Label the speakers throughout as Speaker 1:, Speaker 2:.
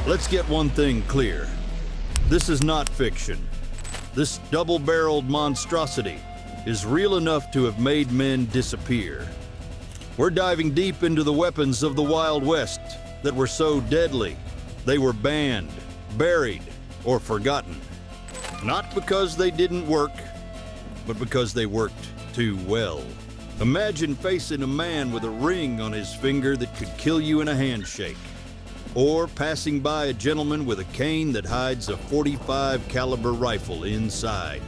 Speaker 1: Let's get one thing clear. This is not fiction. This double-barreled monstrosity is real enough to have made men disappear. We're diving deep into the weapons of the Wild West that were so deadly, they were banned, buried, or forgotten. Not because they didn't work, but because they worked too well. Imagine facing a man with a ring on his finger that could kill you in a handshake, or passing by a gentleman with a cane that hides a .45 caliber rifle inside.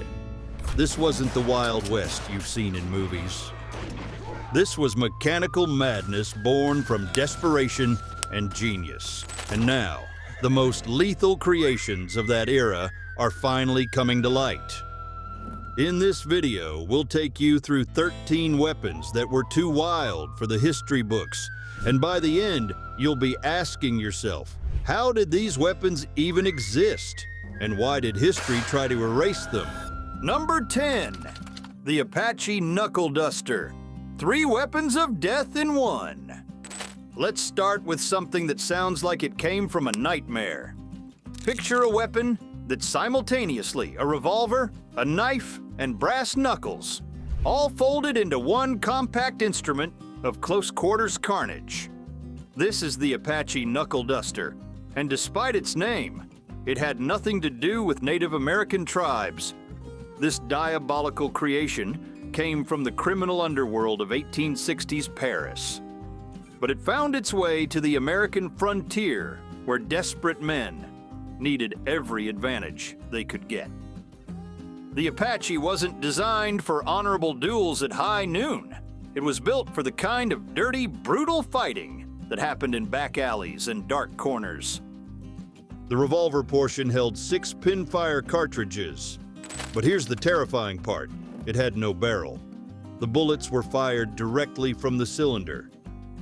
Speaker 1: This wasn't the Wild West you've seen in movies. This was mechanical madness born from desperation and genius. And now, the most lethal creations of that era are finally coming to light. In this video, we'll take you through 13 weapons that were too wild for the history books. And by the end, you'll be asking yourself, how did these weapons even exist? And why did history try to erase them? Number 10, the Apache Knuckle Duster. 3 weapons of death in one. Let's start with something that sounds like it came from a nightmare. Picture a weapon that's simultaneously a revolver, a knife, and brass knuckles, all folded into one compact instrument of close quarters carnage. This is the Apache Knuckle Duster, and despite its name, it had nothing to do with Native American tribes. This diabolical creation came from the criminal underworld of 1860s Paris. But it found its way to the American frontier, where desperate men needed every advantage they could get. The Apache wasn't designed for honorable duels at high noon. It was built for the kind of dirty, brutal fighting that happened in back alleys and dark corners. The revolver portion held 6 pinfire cartridges. But here's the terrifying part. It had no barrel. The bullets were fired directly from the cylinder,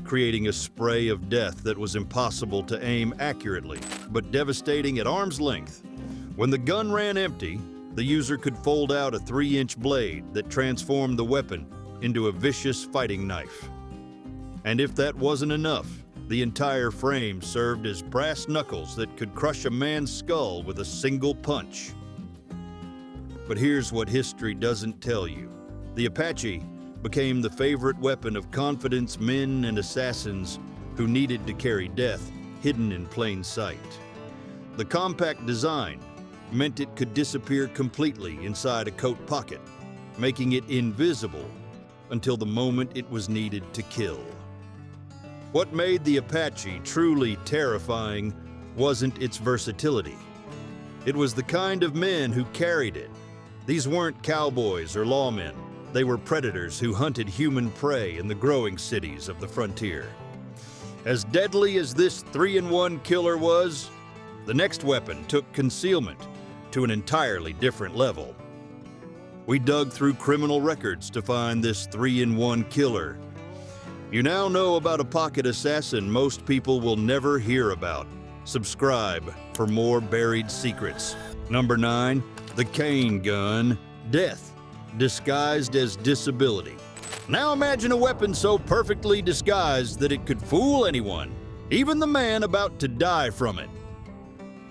Speaker 1: creating a spray of death that was impossible to aim accurately, but devastating at arm's length. When the gun ran empty, the user could fold out a 3-inch blade that transformed the weapon into a vicious fighting knife. And if that wasn't enough, the entire frame served as brass knuckles that could crush a man's skull with a single punch. But here's what history doesn't tell you. The Apache became the favorite weapon of confidence men and assassins who needed to carry death hidden in plain sight. The compact design meant it could disappear completely inside a coat pocket, making it invisible until the moment it was needed to kill. What made the Apache truly terrifying wasn't its versatility. It was the kind of men who carried it. These weren't cowboys or lawmen. They were predators who hunted human prey in the growing cities of the frontier. As deadly as this 3-in-1 killer was, the next weapon took concealment to an entirely different level. We dug through criminal records to find this 3-in-1 killer. You now know about a pocket assassin most people will never hear about. Subscribe for more buried secrets. Number 9, the cane gun. Death disguised as disability. Now imagine a weapon so perfectly disguised that it could fool anyone, even the man about to die from it.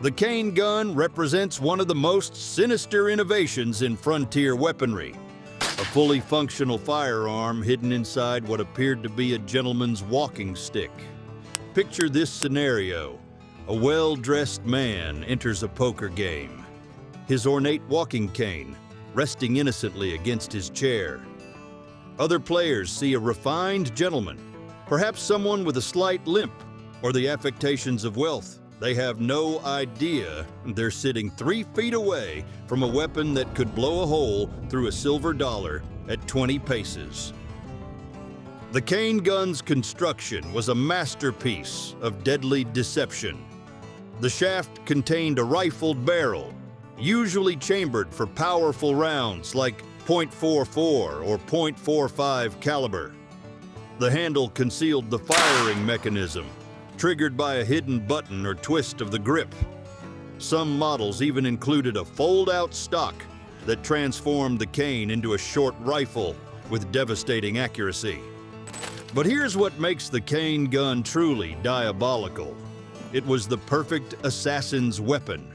Speaker 1: The cane gun represents one of the most sinister innovations in frontier weaponry. A fully functional firearm hidden inside what appeared to be a gentleman's walking stick. Picture this scenario. A well-dressed man enters a poker game. His ornate walking cane resting innocently against his chair. Other players see a refined gentleman, perhaps someone with a slight limp or the affectations of wealth. They have no idea they're sitting 3 feet away from a weapon that could blow a hole through a silver dollar at 20 paces. The cane gun's construction was a masterpiece of deadly deception. The shaft contained a rifled barrel, usually chambered for powerful rounds like .44 or .45 caliber. The handle concealed the firing mechanism, triggered by a hidden button or twist of the grip. Some models even included a fold-out stock that transformed the cane into a short rifle with devastating accuracy. But here's what makes the cane gun truly diabolical. it was the perfect assassin's weapon.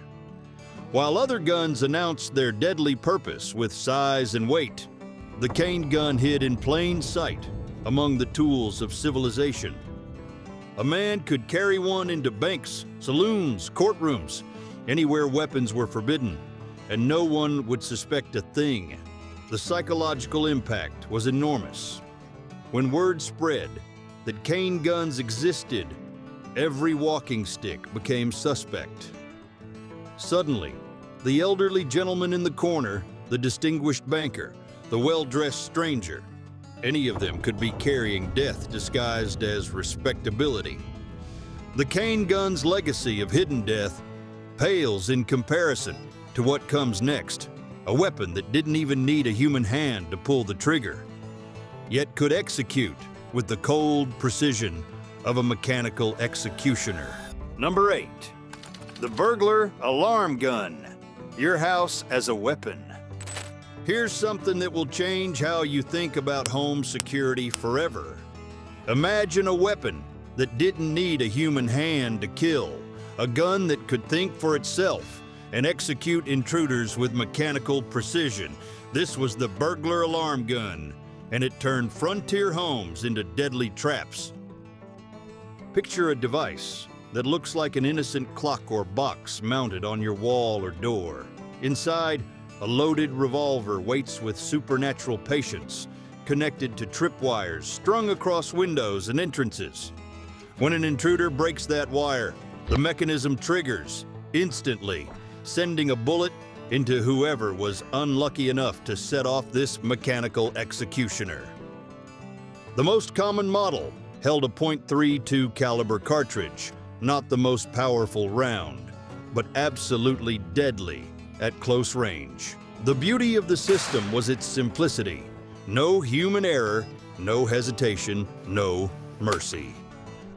Speaker 1: While other guns announced their deadly purpose with size and weight, the cane gun hid in plain sight among the tools of civilization. A man could carry one into banks, saloons, courtrooms, anywhere weapons were forbidden, and no one would suspect a thing. The psychological impact was enormous. When word spread that cane guns existed, every walking stick became suspect. Suddenly, the elderly gentleman in the corner, the distinguished banker, the well-dressed stranger, any of them could be carrying death disguised as respectability. The cane gun's legacy of hidden death pales in comparison to what comes next, a weapon that didn't even need a human hand to pull the trigger, yet could execute with the cold precision of a mechanical executioner. Number 8. The burglar alarm gun. Your house as a weapon. Here's something that will change how you think about home security forever. Imagine a weapon that didn't need a human hand to kill, a gun that could think for itself and execute intruders with mechanical precision. This was the burglar alarm gun, and it turned frontier homes into deadly traps. Picture a device that looks like an innocent clock or box mounted on your wall or door. Inside, a loaded revolver waits with supernatural patience, connected to tripwires strung across windows and entrances. When an intruder breaks that wire, the mechanism triggers instantly, sending a bullet into whoever was unlucky enough to set off this mechanical executioner. The most common model held a .32 caliber cartridge, not the most powerful round, but absolutely deadly at close range. The beauty of the system was its simplicity. No human error, no hesitation, no mercy.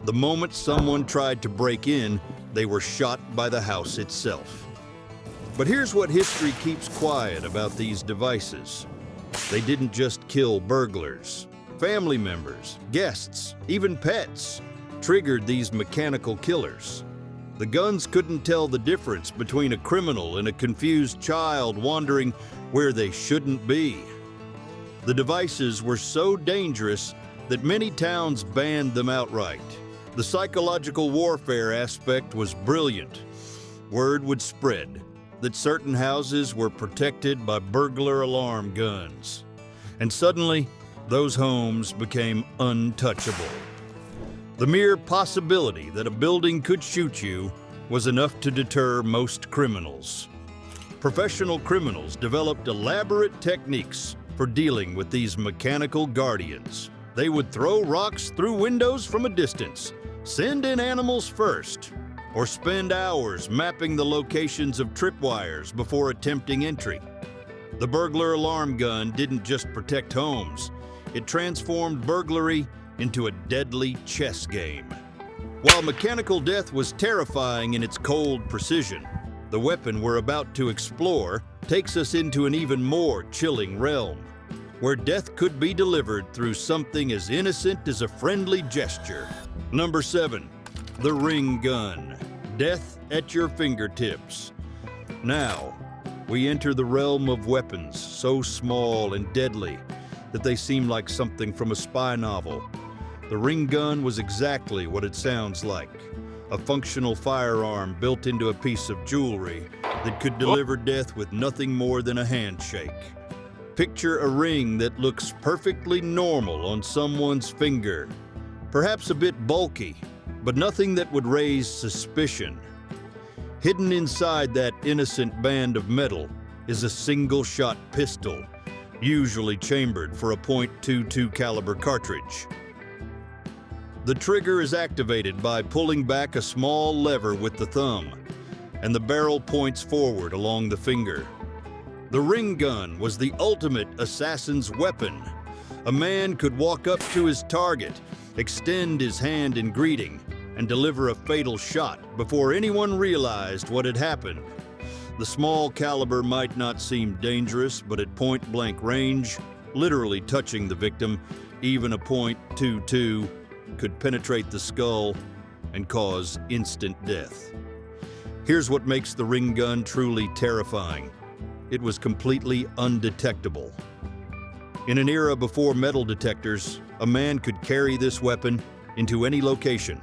Speaker 1: The moment someone tried to break in, they were shot by the house itself. But here's what history keeps quiet about these devices. They didn't just kill burglars. Family members, guests, even pets triggered these mechanical killers. The guns couldn't tell the difference between a criminal and a confused child wandering where they shouldn't be. The devices were so dangerous that many towns banned them outright. The psychological warfare aspect was brilliant. Word would spread that certain houses were protected by burglar alarm guns. And suddenly, those homes became untouchable. The mere possibility that a building could shoot you was enough to deter most criminals. Professional criminals developed elaborate techniques for dealing with these mechanical guardians. They would throw rocks through windows from a distance, send in animals first, or spend hours mapping the locations of tripwires before attempting entry. The burglar alarm gun didn't just protect homes, it transformed burglary into a deadly chess game. While mechanical death was terrifying in its cold precision, the weapon we're about to explore takes us into an even more chilling realm, where death could be delivered through something as innocent as a friendly gesture. Number 7. The ring gun. Death at your fingertips. Now, we enter the realm of weapons so small and deadly that they seem like something from a spy novel. The ring gun was exactly what it sounds like, a functional firearm built into a piece of jewelry that could deliver death with nothing more than a handshake. Picture a ring that looks perfectly normal on someone's finger, perhaps a bit bulky, but nothing that would raise suspicion. Hidden inside that innocent band of metal is a single-shot pistol, usually chambered for a .22 caliber cartridge. The trigger is activated by pulling back a small lever with the thumb, and the barrel points forward along the finger. The ring gun was the ultimate assassin's weapon. A man could walk up to his target, extend his hand in greeting, and deliver a fatal shot before anyone realized what had happened. The small caliber might not seem dangerous, but at point-blank range, literally touching the victim, even a .22 could penetrate the skull and cause instant death. Here's what makes the ring gun truly terrifying. It was completely undetectable. In an era before metal detectors, a man could carry this weapon into any location,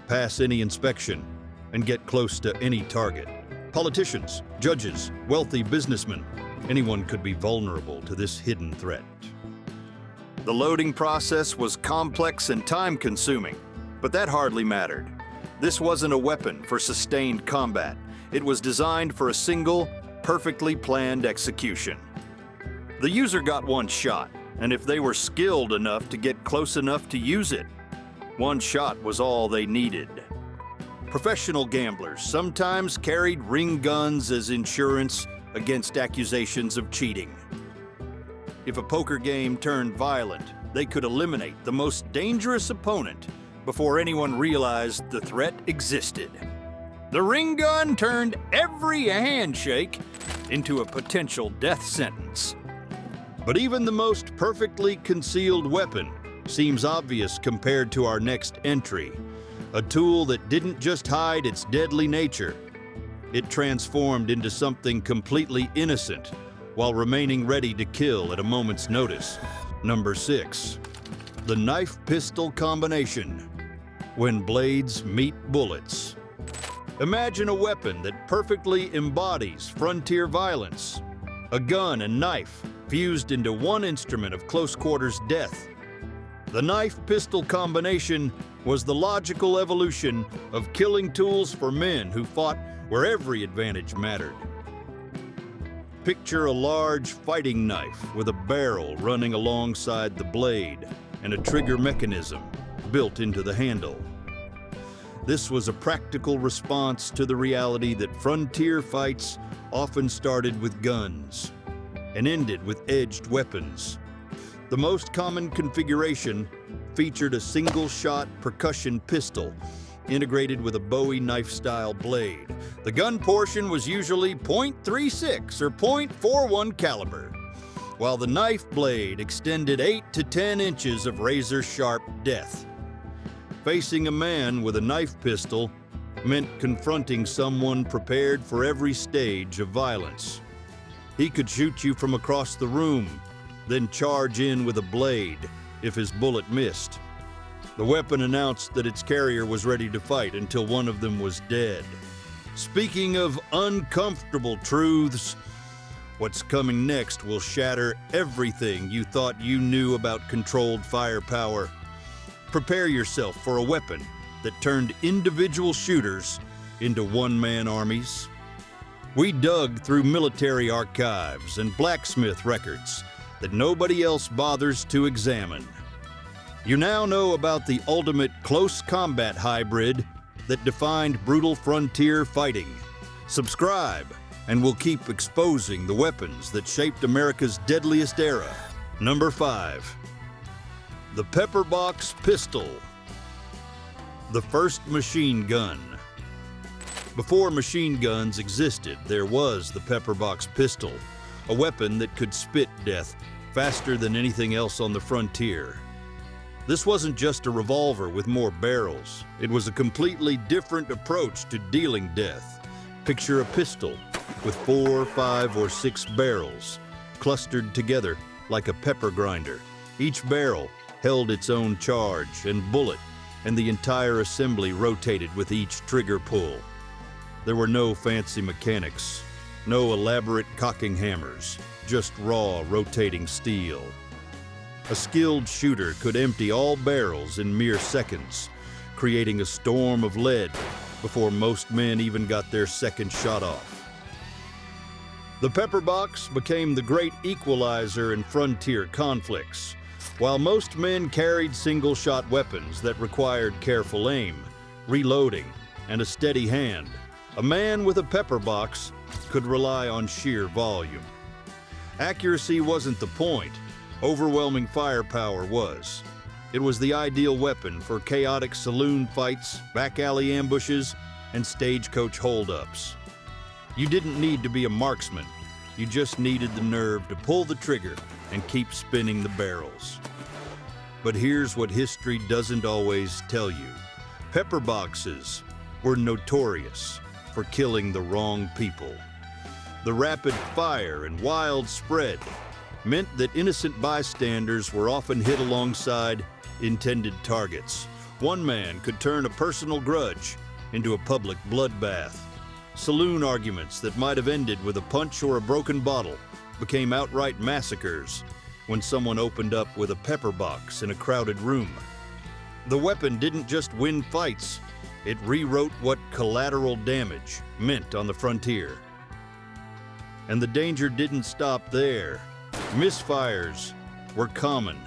Speaker 1: pass any inspection, and get close to any target. Politicians, judges, wealthy businessmen, anyone could be vulnerable to this hidden threat. The loading process was complex and time-consuming, but that hardly mattered. This wasn't a weapon for sustained combat. It was designed for a single, perfectly planned execution. The user got one shot, and if they were skilled enough to get close enough to use it, one shot was all they needed. Professional gamblers sometimes carried ring guns as insurance against accusations of cheating. If a poker game turned violent, they could eliminate the most dangerous opponent before anyone realized the threat existed. The ring gun turned every handshake into a potential death sentence. But even the most perfectly concealed weapon seems obvious compared to our next entry, a tool that didn't just hide its deadly nature. It transformed into something completely innocent while remaining ready to kill at a moment's notice. Number 6. The knife-pistol combination. When blades meet bullets. Imagine a weapon that perfectly embodies frontier violence. A gun and knife fused into one instrument of close-quarters death. The knife-pistol combination was the logical evolution of killing tools for men who fought where every advantage mattered. Picture a large fighting knife with a barrel running alongside the blade and a trigger mechanism built into the handle. This was a practical response to the reality that frontier fights often started with guns and ended with edged weapons. The most common configuration featured a single-shot percussion pistol integrated with a Bowie knife-style blade. The gun portion was usually .36 or .41 caliber, while the knife blade extended 8 to 10 inches of razor-sharp death. Facing a man with a knife pistol meant confronting someone prepared for every stage of violence. He could shoot you from across the room, then charge in with a blade if his bullet missed. The weapon announced that its carrier was ready to fight until one of them was dead. Speaking of uncomfortable truths, what's coming next will shatter everything you thought you knew about controlled firepower. Prepare yourself for a weapon that turned individual shooters into one-man armies. We dug through military archives and blacksmith records that nobody else bothers to examine. You now know about the ultimate close combat hybrid that defined brutal frontier fighting. Subscribe, and we'll keep exposing the weapons that shaped America's deadliest era. Number 5. The pepperbox pistol. The first machine gun. Before machine guns existed, there was the pepperbox pistol, a weapon that could spit death faster than anything else on the frontier. This wasn't just a revolver with more barrels. It was a completely different approach to dealing death. Picture a pistol with 4, 5, or 6 barrels clustered together like a pepper grinder. Each barrel held its own charge and bullet, and the entire assembly rotated with each trigger pull. There were no fancy mechanics, no elaborate cocking hammers, just raw rotating steel. A skilled shooter could empty all barrels in mere seconds, creating a storm of lead before most men even got their second shot off. The pepperbox became the great equalizer in frontier conflicts. While most men carried single-shot weapons that required careful aim, reloading, and a steady hand, a man with a pepperbox could rely on sheer volume. Accuracy wasn't the point. Overwhelming firepower was. It was the ideal weapon for chaotic saloon fights, back alley ambushes, and stagecoach holdups. You didn't need to be a marksman. You just needed the nerve to pull the trigger and keep spinning the barrels. But here's what history doesn't always tell you. Pepperboxes were notorious for killing the wrong people. The rapid fire and wild spread meant that innocent bystanders were often hit alongside intended targets. One man could turn a personal grudge into a public bloodbath. Saloon arguments that might have ended with a punch or a broken bottle became outright massacres when someone opened up with a pepperbox in a crowded room. The weapon didn't just win fights, it rewrote what collateral damage meant on the frontier. And the danger didn't stop there. Misfires were common.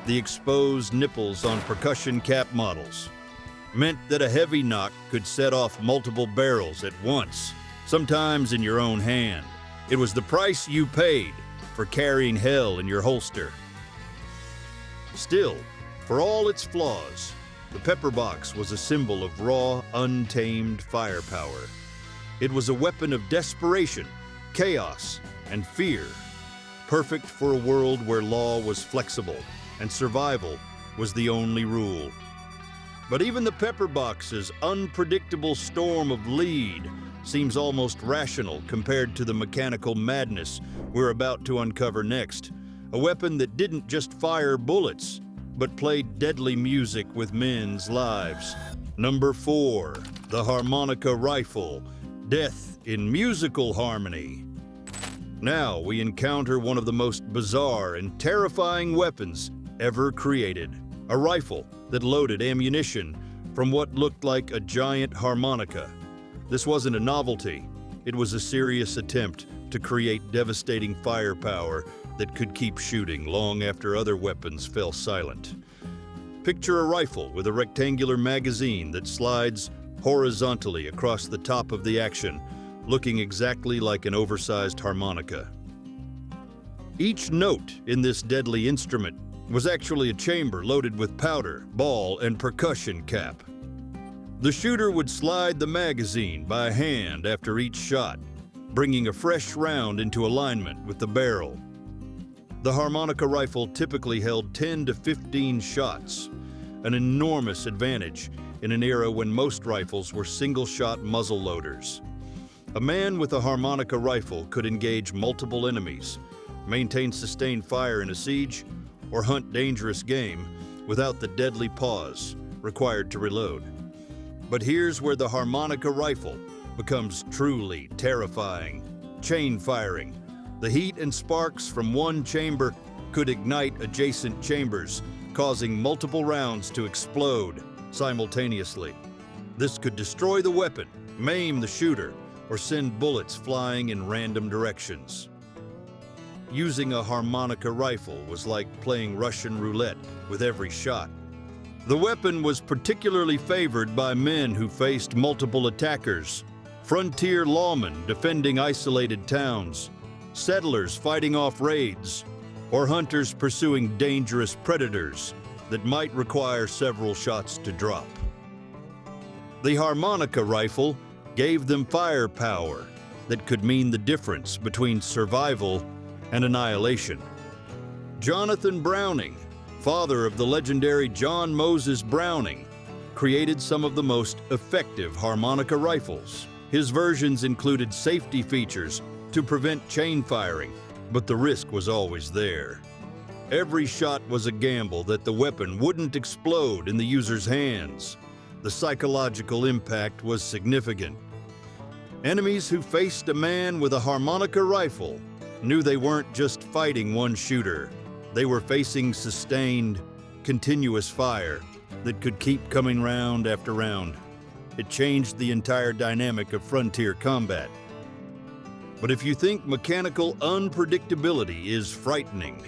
Speaker 1: The exposed nipples on percussion cap models meant that a heavy knock could set off multiple barrels at once, sometimes in your own hand. It was the price you paid for carrying hell in your holster. Still, for all its flaws, the pepperbox was a symbol of raw, untamed firepower. It was a weapon of desperation, chaos, and fear, perfect for a world where law was flexible and survival was the only rule. But even the pepperbox's unpredictable storm of lead seems almost rational compared to the mechanical madness we're about to uncover next. A weapon that didn't just fire bullets, but played deadly music with men's lives. Number 4, the harmonica rifle, death in musical harmony. Now we encounter one of the most bizarre and terrifying weapons ever created. A rifle that loaded ammunition from what looked like a giant harmonica. This wasn't a novelty. It was a serious attempt to create devastating firepower that could keep shooting long after other weapons fell silent. Picture a rifle with a rectangular magazine that slides horizontally across the top of the action, looking exactly like an oversized harmonica. Each note in this deadly instrument was actually a chamber loaded with powder, ball, and percussion cap. The shooter would slide the magazine by hand after each shot, bringing a fresh round into alignment with the barrel. The harmonica rifle typically held 10 to 15 shots, an enormous advantage in an era when most rifles were single-shot muzzle loaders. A man with a harmonica rifle could engage multiple enemies, maintain sustained fire in a siege, or hunt dangerous game without the deadly pause required to reload. But here's where the harmonica rifle becomes truly terrifying. Chain firing. The heat and sparks from one chamber could ignite adjacent chambers, causing multiple rounds to explode simultaneously. This could destroy the weapon, maim the shooter, or send bullets flying in random directions. Using a harmonica rifle was like playing Russian roulette with every shot. The weapon was particularly favored by men who faced multiple attackers, frontier lawmen defending isolated towns, settlers fighting off raids, or hunters pursuing dangerous predators that might require several shots to drop. The harmonica rifle gave them firepower that could mean the difference between survival and annihilation. Jonathan Browning, father of the legendary John Moses Browning, created some of the most effective harmonica rifles. His versions included safety features to prevent chain firing, but the risk was always there. Every shot was a gamble that the weapon wouldn't explode in the user's hands. The psychological impact was significant. Enemies who faced a man with a harmonica rifle knew they weren't just fighting one shooter. They were facing sustained, continuous fire that could keep coming round after round. It changed the entire dynamic of frontier combat. But if you think mechanical unpredictability is frightening,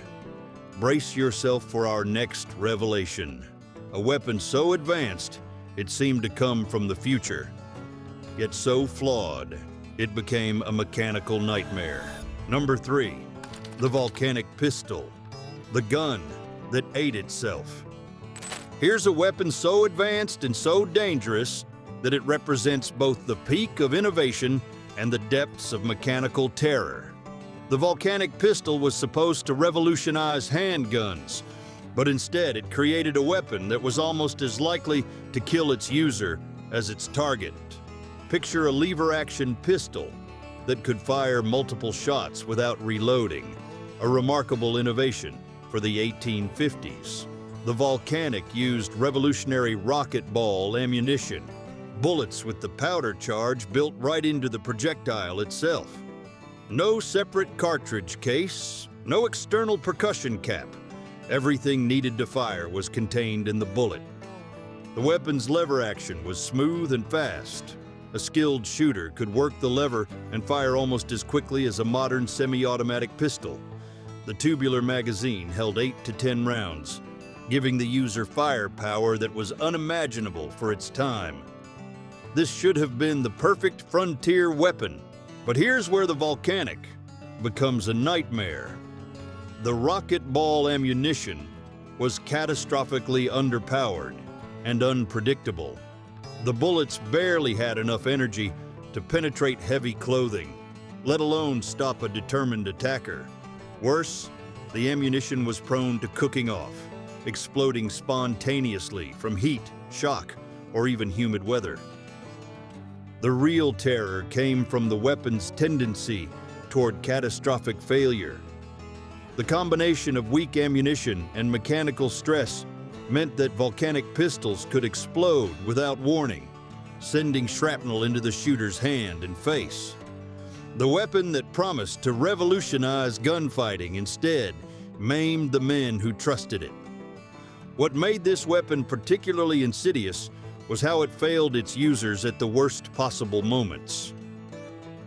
Speaker 1: brace yourself for our next revelation. A weapon so advanced, it seemed to come from the future, yet so flawed, it became a mechanical nightmare. Number 3, the volcanic pistol, the gun that ate itself. Here's a weapon so advanced and so dangerous that it represents both the peak of innovation and the depths of mechanical terror. The volcanic pistol was supposed to revolutionize handguns, but instead it created a weapon that was almost as likely to kill its user as its target. Picture a lever-action pistol that could fire multiple shots without reloading, a remarkable innovation for the 1850s. The Volcanic used revolutionary rocket ball ammunition, bullets with the powder charge built right into the projectile itself. No separate cartridge case, no external percussion cap. Everything needed to fire was contained in the bullet. The weapon's lever action was smooth and fast. A skilled shooter could work the lever and fire almost as quickly as a modern semi-automatic pistol. The tubular magazine held 8 to 10 rounds, giving the user firepower that was unimaginable for its time. This should have been the perfect frontier weapon, but here's where the Volcanic becomes a nightmare. The rocket ball ammunition was catastrophically underpowered and unpredictable. The bullets barely had enough energy to penetrate heavy clothing, let alone stop a determined attacker. Worse, the ammunition was prone to cooking off, exploding spontaneously from heat, shock, or even humid weather. The real terror came from the weapon's tendency toward catastrophic failure. The combination of weak ammunition and mechanical stress meant that volcanic pistols could explode without warning, sending shrapnel into the shooter's hand and face. The weapon that promised to revolutionize gunfighting instead maimed the men who trusted it. What made this weapon particularly insidious was how it failed its users at the worst possible moments.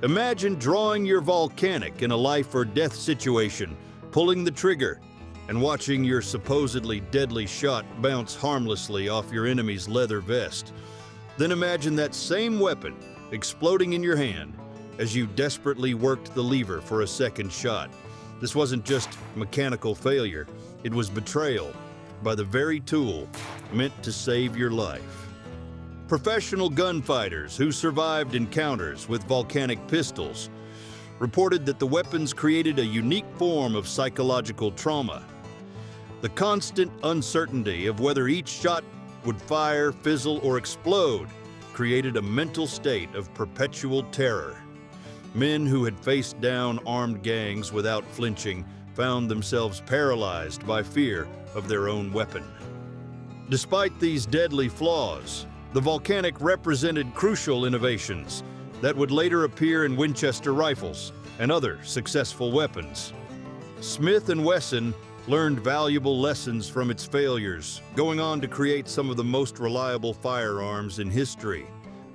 Speaker 1: Imagine drawing your Volcanic in a life or death situation, pulling the trigger, and watching your supposedly deadly shot bounce harmlessly off your enemy's leather vest. Then imagine that same weapon exploding in your hand as you desperately worked the lever for a second shot. This wasn't just mechanical failure, it was betrayal by the very tool meant to save your life. Professional gunfighters who survived encounters with volcanic pistols reported that the weapons created a unique form of psychological trauma. The constant uncertainty of whether each shot would fire, fizzle, or explode created a mental state of perpetual terror. Men who had faced down armed gangs without flinching found themselves paralyzed by fear of their own weapon. Despite these deadly flaws, the Volcanic represented crucial innovations that would later appear in Winchester rifles and other successful weapons. Smith & Wesson learned valuable lessons from its failures, going on to create some of the most reliable firearms in history.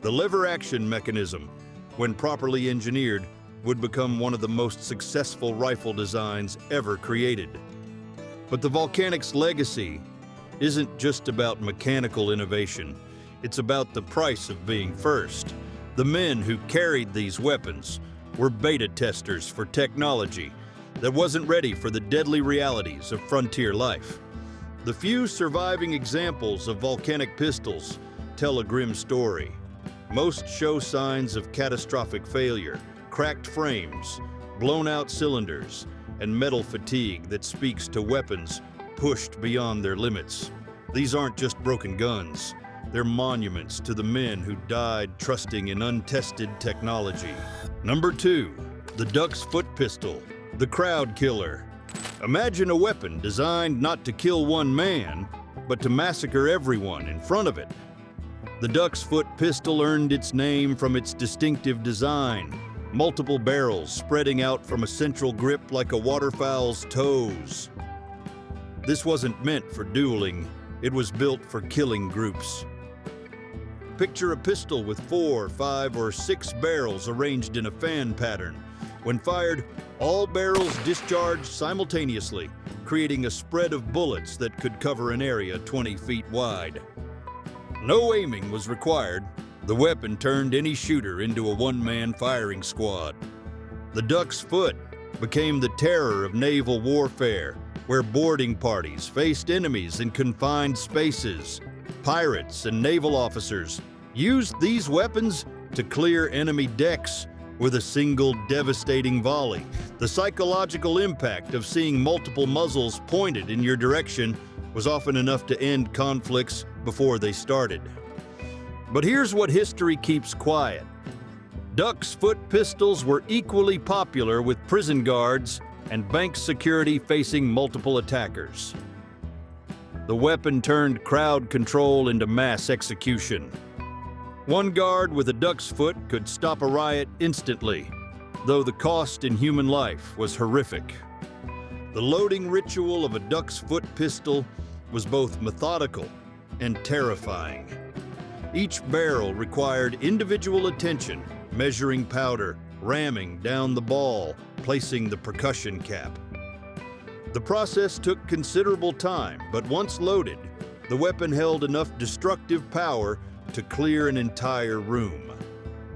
Speaker 1: The lever-action mechanism, when properly engineered, would become one of the most successful rifle designs ever created. But the Volcanic's legacy isn't just about mechanical innovation. It's about the price of being first. The men who carried these weapons were beta testers for technology that wasn't ready for the deadly realities of frontier life. The few surviving examples of volcanic pistols tell a grim story. Most show signs of catastrophic failure, cracked frames, blown-out cylinders, and metal fatigue that speaks to weapons pushed beyond their limits. These aren't just broken guns. They're monuments to the men who died trusting in untested technology. Number 2, the duck's foot pistol, the crowd killer. Imagine a weapon designed not to kill one man, but to massacre everyone in front of it. The duck's foot pistol earned its name from its distinctive design, multiple barrels spreading out from a central grip like a waterfowl's toes. This wasn't meant for dueling, it was built for killing groups. Picture a pistol with 4, 5, or 6 barrels arranged in a fan pattern. When fired, all barrels discharged simultaneously, creating a spread of bullets that could cover an area 20 feet wide. No aiming was required. The weapon turned any shooter into a one-man firing squad. The duck's foot became the terror of naval warfare, where boarding parties faced enemies in confined spaces. Pirates and naval officers used these weapons to clear enemy decks with a single devastating volley. The psychological impact of seeing multiple muzzles pointed in your direction was often enough to end conflicts before they started. But here's what history keeps quiet. Duck's foot pistols were equally popular with prison guards and bank security facing multiple attackers. The weapon turned crowd control into mass execution. One guard with a duck's foot could stop a riot instantly, though the cost in human life was horrific. The loading ritual of a duck's foot pistol was both methodical and terrifying. Each barrel required individual attention, measuring powder, ramming down the ball, placing the percussion cap. The process took considerable time, but once loaded, the weapon held enough destructive power to clear an entire room.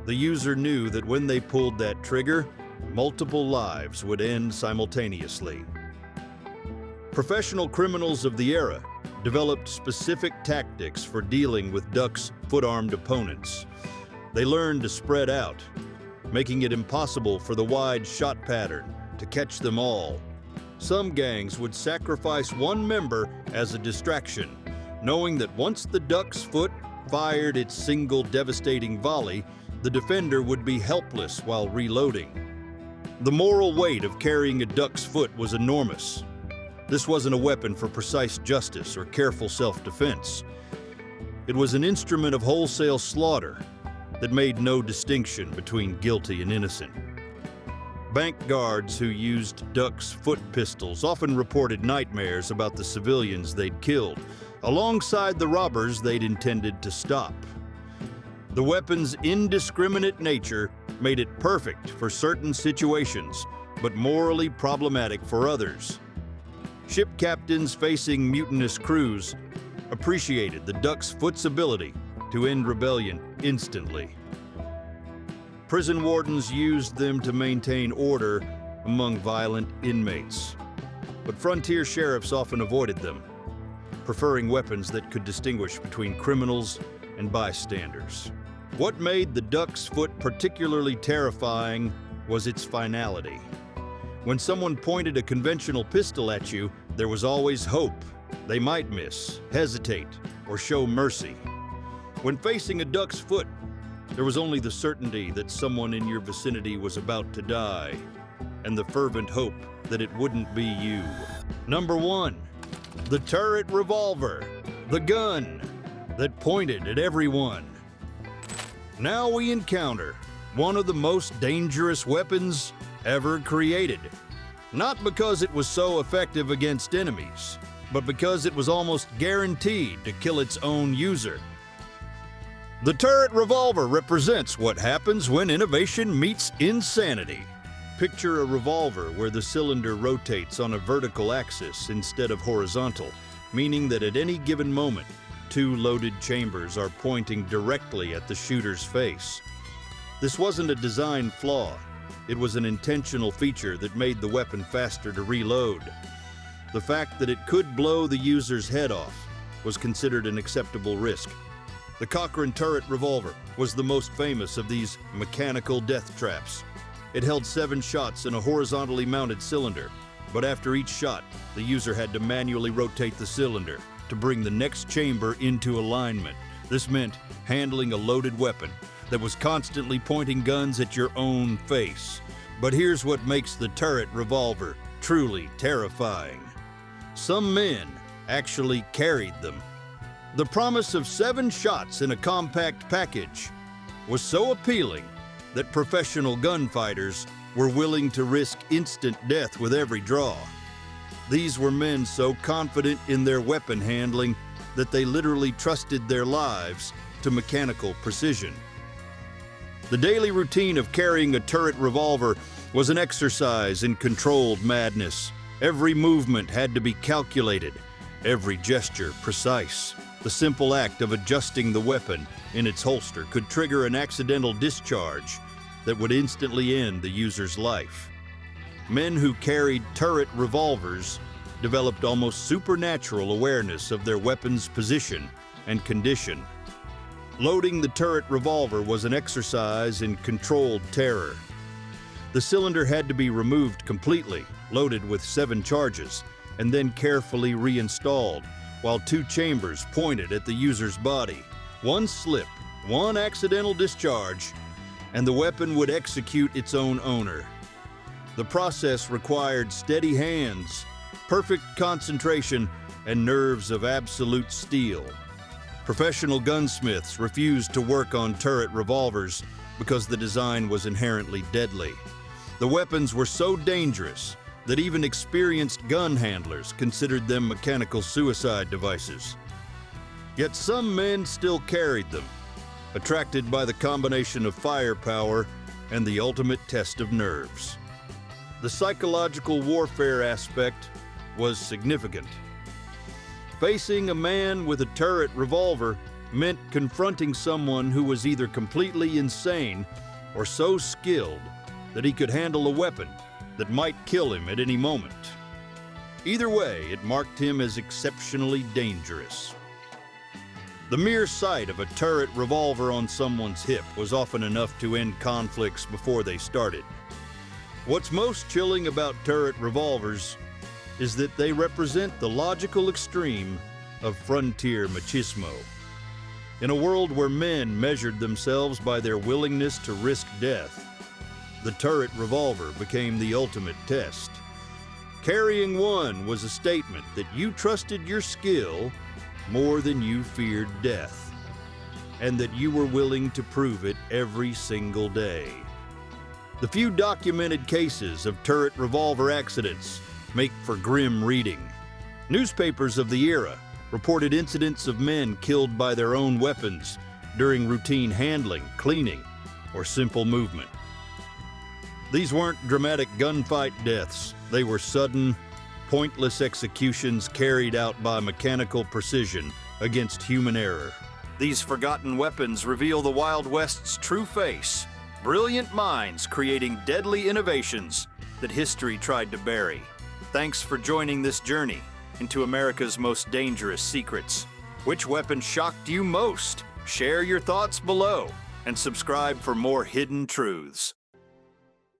Speaker 1: The user knew that when they pulled that trigger, multiple lives would end simultaneously. Professional criminals of the era developed specific tactics for dealing with Duck's foot-armed opponents. They learned to spread out, making it impossible for the wide shot pattern to catch them all. Some gangs would sacrifice one member as a distraction, knowing that once the duck's foot fired its single devastating volley, the defender would be helpless while reloading. The moral weight of carrying a duck's foot was enormous. This wasn't a weapon for precise justice or careful self-defense. It was an instrument of wholesale slaughter that made no distinction between guilty and innocent. Bank guards who used Duck's foot pistols often reported nightmares about the civilians they'd killed, alongside the robbers they'd intended to stop. The weapon's indiscriminate nature made it perfect for certain situations, but morally problematic for others. Ship captains facing mutinous crews appreciated the duck's foot's ability to end rebellion instantly. Prison wardens used them to maintain order among violent inmates, but frontier sheriffs often avoided them, preferring weapons that could distinguish between criminals and bystanders. What made the duck's foot particularly terrifying was its finality. When someone pointed a conventional pistol at you, there was always hope. They might miss, hesitate, or show mercy. When facing a duck's foot, there was only the certainty that someone in your vicinity was about to die, and the fervent hope that it wouldn't be you. Number 1, the turret revolver, the gun that pointed at everyone. Now we encounter one of the most dangerous weapons ever created. Not because it was so effective against enemies, but because it was almost guaranteed to kill its own user. The turret revolver represents what happens when innovation meets insanity. Picture a revolver where the cylinder rotates on a vertical axis instead of horizontal, meaning that at any given moment, 2 loaded chambers are pointing directly at the shooter's face. This wasn't a design flaw. It was an intentional feature that made the weapon faster to reload. The fact that it could blow the user's head off was considered an acceptable risk. The Cochrane turret revolver was the most famous of these mechanical death traps. It held 7 shots in a horizontally mounted cylinder, but after each shot, the user had to manually rotate the cylinder to bring the next chamber into alignment. This meant handling a loaded weapon that was constantly pointing guns at your own face. But here's what makes the turret revolver truly terrifying. Some men actually carried them. The promise of 7 shots in a compact package was so appealing that professional gunfighters were willing to risk instant death with every draw. These were men so confident in their weapon handling that they literally trusted their lives to mechanical precision. The daily routine of carrying a turret revolver was an exercise in controlled madness. Every movement had to be calculated, every gesture precise. The simple act of adjusting the weapon in its holster could trigger an accidental discharge that would instantly end the user's life. Men who carried turret revolvers developed almost supernatural awareness of their weapon's position and condition. Loading the turret revolver was an exercise in controlled terror. The cylinder had to be removed completely, loaded with 7 charges, and then carefully reinstalled, while 2 chambers pointed at the user's body. One slip, one accidental discharge, and the weapon would execute its own owner. The process required steady hands, perfect concentration, and nerves of absolute steel. Professional gunsmiths refused to work on turret revolvers because the design was inherently deadly. The weapons were so dangerous that even experienced gun handlers considered them mechanical suicide devices. Yet some men still carried them, attracted by the combination of firepower and the ultimate test of nerves. The psychological warfare aspect was significant. Facing a man with a turret revolver meant confronting someone who was either completely insane or so skilled that he could handle a weapon that might kill him at any moment. Either way, it marked him as exceptionally dangerous. The mere sight of a turret revolver on someone's hip was often enough to end conflicts before they started. What's most chilling about turret revolvers is that they represent the logical extreme of frontier machismo. In a world where men measured themselves by their willingness to risk death, the turret revolver became the ultimate test. Carrying one was a statement that you trusted your skill more than you feared death, and that you were willing to prove it every single day. The few documented cases of turret revolver accidents make for grim reading. Newspapers of the era reported incidents of men killed by their own weapons during routine handling, cleaning, or simple movement. These weren't dramatic gunfight deaths. They were sudden, pointless executions carried out by mechanical precision against human error. These forgotten weapons reveal the Wild West's true face, brilliant minds creating deadly innovations that history tried to bury. Thanks for joining this journey into America's most dangerous secrets. Which weapon shocked you most? Share your thoughts below and subscribe for more hidden truths.